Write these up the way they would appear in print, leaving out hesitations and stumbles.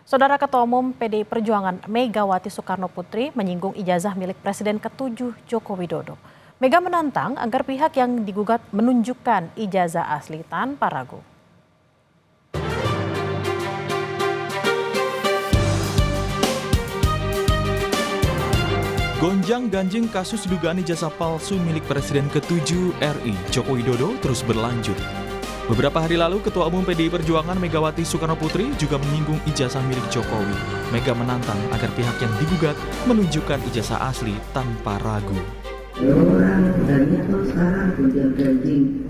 Saudara Ketua Umum PDI Perjuangan Megawati Soekarnoputri menyinggung ijazah milik Presiden ke-7 Joko Widodo. Mega menantang agar pihak yang digugat menunjukkan ijazah asli tanpa ragu. Gonjang-ganjing kasus dugaan ijazah palsu milik Presiden ke-7 RI Joko Widodo terus berlanjut. Beberapa hari lalu, Ketua Umum PDI Perjuangan Megawati Soekarnoputri juga menyinggung ijazah milik Jokowi. Mega menantang agar pihak yang digugat menunjukkan ijazah asli tanpa ragu. Orang banyak tuh sekarang gonjang-ganjing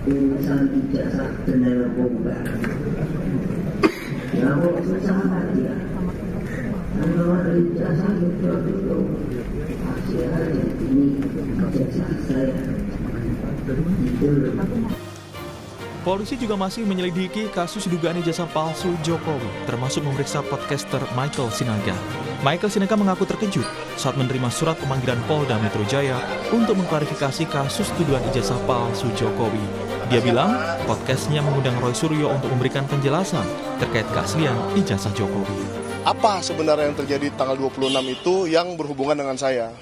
urusan ijazah dan narkoba. Ya kok susah aja. Kalau ada ijazah itu masih ada ini ijazah saya. Polisi juga masih menyelidiki kasus dugaan ijazah palsu Jokowi, termasuk memeriksa podcaster Michael Sinaga. Michael Sinaga mengaku terkejut saat menerima surat pemanggilan Polda Metro Jaya untuk mengklarifikasi kasus tuduhan ijazah palsu Jokowi. Dia bilang podcastnya mengundang Roy Suryo untuk memberikan penjelasan terkait keaslian ijazah Jokowi. Apa sebenarnya yang terjadi tanggal 26 itu yang berhubungan dengan saya?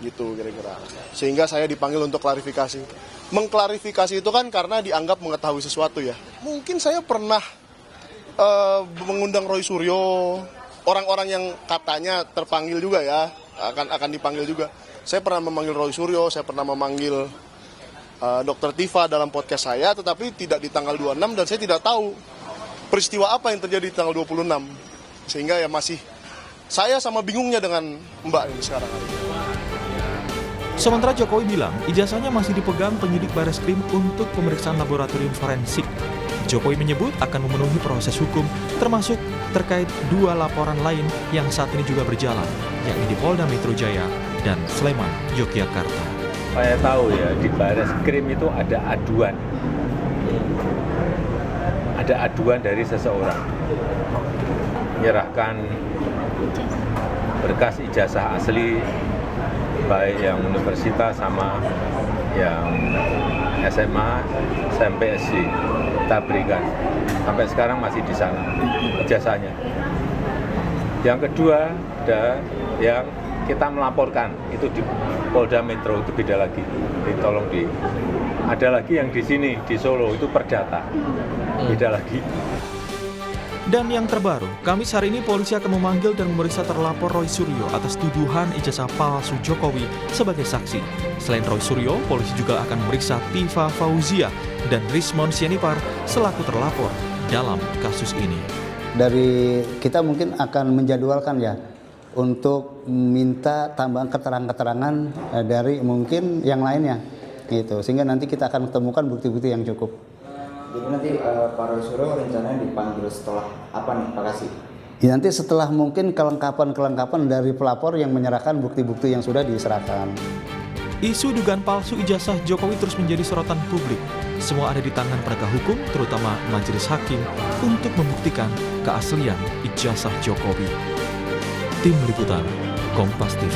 Gitu kira-kira. Sehingga saya dipanggil untuk klarifikasi. Mengklarifikasi itu kan karena dianggap mengetahui sesuatu ya. Mungkin saya pernah mengundang Roy Suryo, orang-orang yang katanya terpanggil juga ya, akan dipanggil juga. Saya pernah memanggil Roy Suryo, saya pernah memanggil Dr. Tifa dalam podcast saya, tetapi tidak di tanggal 26 dan saya tidak tahu peristiwa apa yang terjadi di tanggal 26. Sehingga ya masih saya sama bingungnya dengan Mbak ini sekarang hari ini. Sementara Jokowi bilang ijazahnya masih dipegang penyidik Bareskrim untuk pemeriksaan laboratorium forensik. Jokowi menyebut akan memenuhi proses hukum termasuk terkait 2 laporan lain yang saat ini juga berjalan, yakni di Polda Metro Jaya dan Sleman, Yogyakarta. Saya tahu ya di Bareskrim itu ada aduan. Ada aduan dari seseorang menyerahkan berkas ijazah asli baik yang universitas sama yang SMA, SMP, SD kita berikan. Sampai sekarang masih di sana ijazahnya. Yang kedua ada yang kita melaporkan itu di Polda Metro, itu beda lagi. Tolong ada lagi yang di sini di Solo itu Perdata, beda lagi. Dan yang terbaru, Kamis hari ini polisi akan memanggil dan memeriksa terlapor Roy Suryo atas tuduhan ijazah palsu Jokowi sebagai saksi. Selain Roy Suryo, polisi juga akan memeriksa Tifa Fauzia dan Rismon Sianipar selaku terlapor dalam kasus ini. Dari kita mungkin akan menjadwalkan ya untuk minta tambahan keterangan-keterangan dari mungkin yang lainnya gitu, sehingga nanti kita akan menemukan bukti-bukti yang cukup. Jadi nanti Pak Roy Suryo rencananya dipanggil setelah apa nih Pak Kasih? Ya, nanti setelah mungkin kelengkapan dari pelapor yang menyerahkan bukti-bukti yang sudah diserahkan. Isu dugaan palsu ijazah Jokowi terus menjadi sorotan publik. Semua ada di tangan penegak hukum, terutama majelis hakim, untuk membuktikan keaslian ijazah Jokowi. Tim Liputan, Kompas TV.